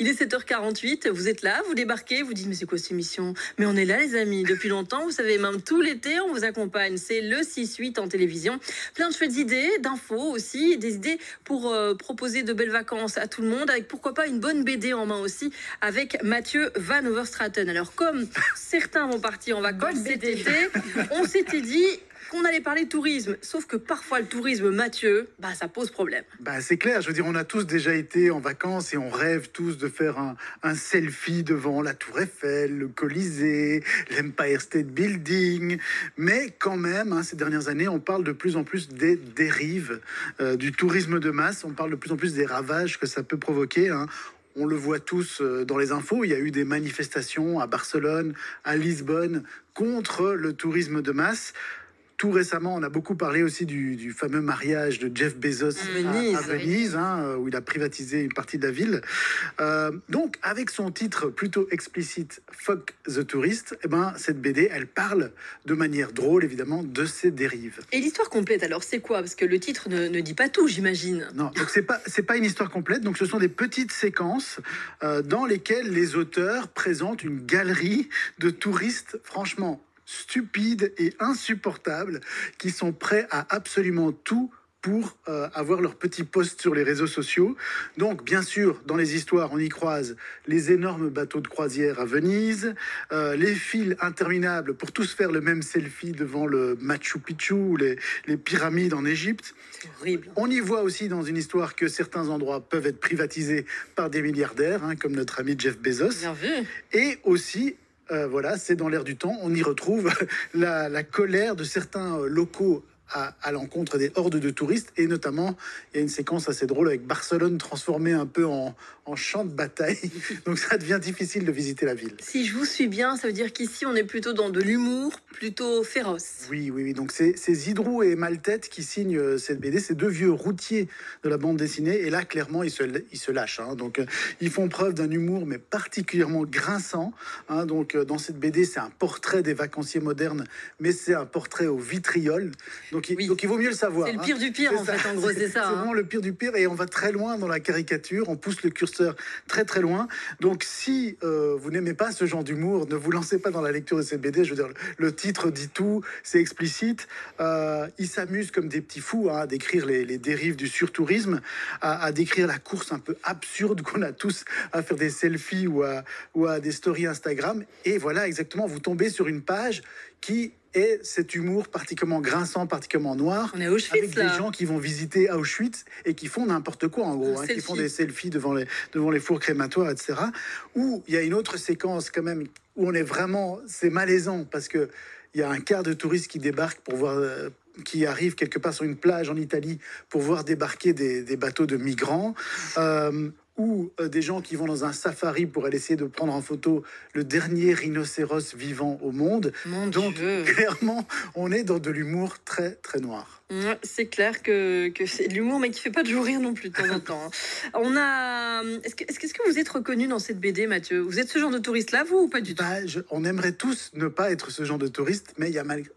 Il est 7h48, vous êtes là, vous débarquez, vous dites mais c'est quoi cette émission? Mais on est là les amis, depuis longtemps, vous savez, même tout l'été, on vous accompagne. C'est le 6-8 en télévision. Plein de chouettes idées, d'infos aussi, des idées pour proposer de belles vacances à tout le monde, avec pourquoi pas une bonne BD en main aussi, avec Mathieu Van Overstraten. Alors comme certains vont partir en vacances cet été, on s'était dit qu'on allait parler tourisme, sauf que parfois le tourisme, Mathieu, ça pose problème. C'est clair, je veux dire, on a tous déjà été en vacances et on rêve tous de faire un selfie devant la Tour Eiffel, le Colisée, l'Empire State Building, mais quand même, ces dernières années, on parle de plus en plus des dérives du tourisme de masse, on parle de plus en plus des ravages que ça peut provoquer. On le voit tous dans les infos, il y a eu des manifestations à Barcelone, à Lisbonne, contre le tourisme de masse. Tout récemment, on a beaucoup parlé aussi du fameux mariage de Jeff Bezos à Venise, où il a privatisé une partie de la ville. Donc, avec son titre plutôt explicite, Fuck the Tourist, cette BD, elle parle de manière drôle, évidemment, de ces dérives. Et l'histoire complète, alors, c'est quoi? Parce que le titre ne dit pas tout, j'imagine. Non, donc c'est pas une histoire complète. Donc, ce sont des petites séquences dans lesquelles les auteurs présentent une galerie de touristes, franchement, stupides et insupportables, qui sont prêts à absolument tout pour avoir leur petit post sur les réseaux sociaux. Donc, bien sûr, dans les histoires, on y croise les énormes bateaux de croisière à Venise, les files interminables pour tous faire le même selfie devant le Machu Picchu ou les pyramides en Égypte. C'est horrible. On y voit aussi dans une histoire que certains endroits peuvent être privatisés par des milliardaires, comme notre ami Jeff Bezos. Bien vu. Et aussi, c'est dans l'air du temps, on y retrouve la colère de certains locaux à l'encontre des hordes de touristes, et notamment il y a une séquence assez drôle avec Barcelone transformée un peu en champ de bataille, donc ça devient difficile de visiter la ville. Si je vous suis bien, ça veut dire qu'ici on est plutôt dans de l'humour, plutôt féroce. Oui, donc c'est Zidrou et Maltête qui signent cette BD, ces deux vieux routiers de la bande dessinée, et là clairement ils se lâchent, donc ils font preuve d'un humour mais particulièrement grinçant, donc dans cette BD c'est un portrait des vacanciers modernes, mais c'est un portrait au vitriol, donc il vaut mieux le savoir. C'est le pire du pire en fait, en gros, c'est ça. C'est vraiment le pire du pire, et on va très loin dans la caricature, on pousse le curseur très très loin. Donc si vous n'aimez pas ce genre d'humour, ne vous lancez pas dans la lecture de cette BD. Je veux dire, le titre dit tout, c'est explicite. Ils s'amusent comme des petits fous à décrire les dérives du surtourisme, à décrire la course un peu absurde qu'on a tous à faire des selfies ou à des stories Instagram. Et voilà, exactement, vous tombez sur une page qui et cet humour particulièrement grinçant, particulièrement noir, on est à Auschwitz, avec des gens qui vont visiter Auschwitz et qui font n'importe quoi, en gros, qui font des selfies devant les fours crématoires, etc. Où il y a une autre séquence quand même, où on est vraiment, c'est malaisant, parce que il y a un quart de touristes qui débarquent pour voir... qui arrivent quelque part sur une plage en Italie pour voir débarquer des bateaux de migrants, ou des gens qui vont dans un safari pour aller essayer de prendre en photo le dernier rhinocéros vivant au monde. Donc, clairement, on est dans de l'humour très, très noir. C'est clair que c'est de l'humour, mais qui ne fait pas toujours rire non plus de temps en temps. Est-ce que vous êtes reconnu dans cette BD, Mathieu? Vous êtes ce genre de touriste-là, vous, ou pas du tout? On aimerait tous ne pas être ce genre de touriste, mais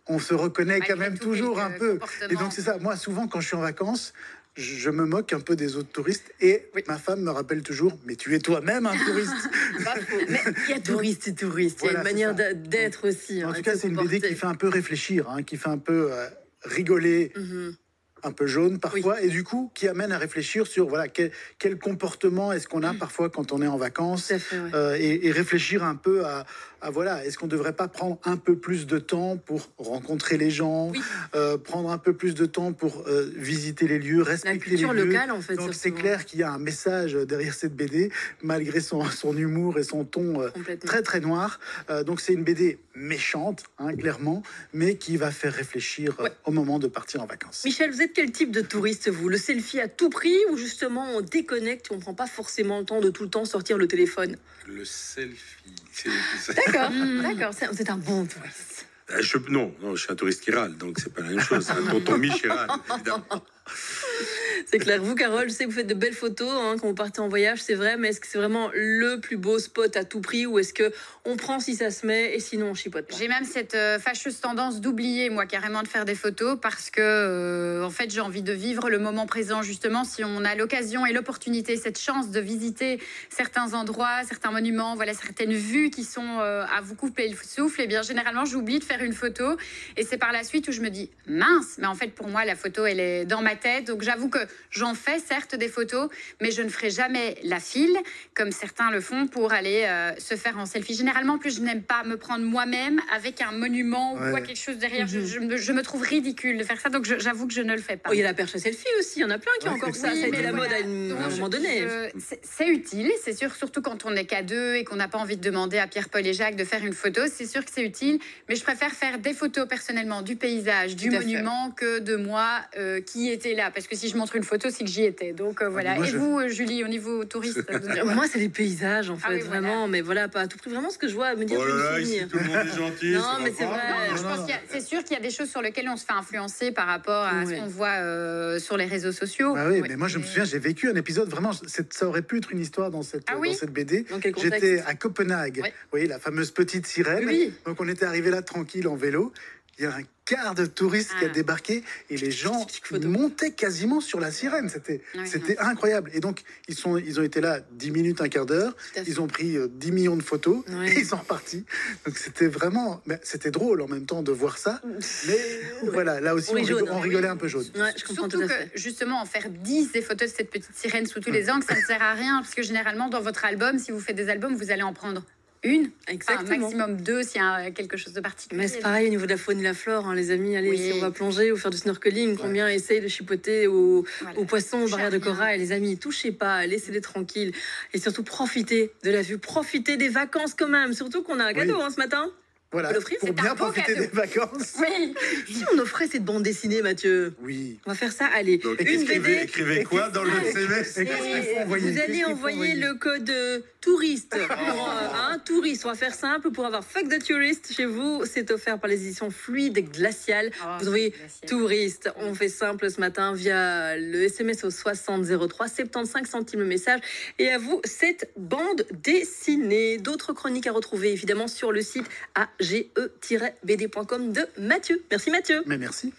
on se reconnaît quand même toujours un peu. Et donc, c'est ça. Moi, souvent, quand je suis en vacances, je me moque un peu des autres touristes, et ma femme me rappelle toujours, mais tu es toi-même un touriste. Mais il y a touristes et touristes, il y a une manière d'être aussi. En tout cas, c'est une BD qui fait un peu réfléchir, qui fait un peu rigoler, un peu jaune parfois, et du coup qui amène à réfléchir sur quel comportement est-ce qu'on a parfois quand on est en vacances, et réfléchir un peu à est-ce qu'on ne devrait pas prendre un peu plus de temps pour rencontrer les gens, prendre un peu plus de temps pour visiter les lieux, respecter les lieux. La culture locale, en fait. Donc c'est clair qu'il y a un message derrière cette BD, malgré son humour et son ton très très noir. Donc c'est une BD méchante, clairement, mais qui va faire réfléchir au moment de partir en vacances. Michel, vous êtes quel type de touriste, vous? Le selfie à tout prix, ou justement on déconnecte et on ne prend pas forcément le temps de tout le temps sortir le téléphone? Le selfie. D'accord, c'est un bon touriste. Non, je suis un touriste qui râle, donc c'est pas la même chose. C'est un tonton Mich qui râle, évidemment. C'est clair. Vous, Carole, je sais que vous faites de belles photos quand vous partez en voyage, c'est vrai, mais est-ce que c'est vraiment le plus beau spot à tout prix ou est-ce que on prend si ça se met et sinon on chipote pas? J'ai même cette fâcheuse tendance d'oublier, moi, carrément de faire des photos parce que, en fait, j'ai envie de vivre le moment présent, justement. Si on a l'occasion et l'opportunité, cette chance de visiter certains endroits, certains monuments, voilà, certaines vues qui sont à vous couper le souffle, eh bien, généralement, j'oublie de faire une photo et c'est par la suite où je me dis, mince, mais en fait, pour moi, la photo, elle est dans ma tête. Donc, j'avoue que j'en fais, certes, des photos, mais je ne ferai jamais la file, comme certains le font, pour aller se faire en selfie. Généralement, en plus, je n'aime pas me prendre moi-même avec un monument ou quoi, quelque chose derrière. Je me trouve ridicule de faire ça, donc j'avoue que je ne le fais pas. Oh, il y a la perche à selfie aussi, il y en a plein qui ont encore ça. Oui, Ça a été mais la mode voilà. à un moment donné. C'est utile, c'est sûr, surtout quand on n'est qu'à deux et qu'on n'a pas envie de demander à Pierre, Paul et Jacques de faire une photo. C'est sûr que c'est utile, mais je préfère faire des photos personnellement du paysage, du monument, que de moi qui était là. Parce que si je montre une photo, c'est que j'y étais. Donc voilà. Et vous, Julie, au niveau touriste Moi, c'est les paysages, en fait, oui, vraiment. voilà. Mais voilà, pas à tout prix. Vraiment, ce que je vois, me dire Oh que je là me là, ici souvenir. tout le monde est gentil. Non, ça mais va c'est pas. vrai. Je pense c'est sûr qu'il y a des choses sur lesquelles on se fait influencer par rapport à ce qu'on voit sur les réseaux sociaux. Ah oui, mais moi je me souviens, j'ai vécu un épisode vraiment, ça aurait pu être une histoire dans cette, Ah oui? dans cette BD. Dans quel contexte? J'étais à Copenhague, Ouais. vous voyez la fameuse petite sirène. Oui. Donc on était arrivé là tranquille en vélo. Il y a un quart de touristes qui a débarqué et les gens Photo. montaient quasiment sur la sirène. C'était incroyable. Et donc ils ont été là 10 minutes, un quart d'heure. Tout à fait. Ils ont pris 10 millions de photos Ouais. et ils sont repartis. Donc c'était vraiment, c'était drôle en même temps de voir ça. Mais voilà, là aussi On est jaune, on hein. rigolait un peu jaune. Ouais, je comprends Surtout tout à fait. que justement en faire 10 des photos de cette petite sirène sous tous les angles, ça ne sert à rien parce que généralement dans votre album, si vous faites des albums, vous allez en prendre une, Exactement. maximum 2 s'il y a quelque chose de particulier. Mais c'est pareil au niveau de la faune et la flore, les amis. Allez, Oui. si on va plonger ou faire du snorkeling, combien essayent de chipoter aux poissons, aux Touchez barrières de à rien. corail. Les amis, touchez pas, laissez-les tranquilles. Et surtout, profitez de la vue, profitez des vacances quand même. Surtout qu'on a un cadeau ce matin. Voilà, Vous l'offrez, pour c'est un bien beau profiter cadeau. des vacances. Oui, Si on offrait cette bande dessinée, Mathieu, Oui. on va faire ça. Allez, Donc, une écrivez, BD. écrivez quoi dans le SMS? Et qu'est-ce qu'il faut envoyer? Vous Qu'est-ce allez qu'il faut envoyer le code touriste pour un touriste. On va faire simple pour avoir Fuck the Tourist chez vous. C'est offert par les éditions Fluide Glacial. Vous envoyez touriste. On fait simple ce matin via le SMS au 6003, 75 centimes le message. Et à vous, cette bande dessinée. D'autres chroniques à retrouver évidemment sur le site age-bd.com de Mathieu. Merci Mathieu. Mais merci.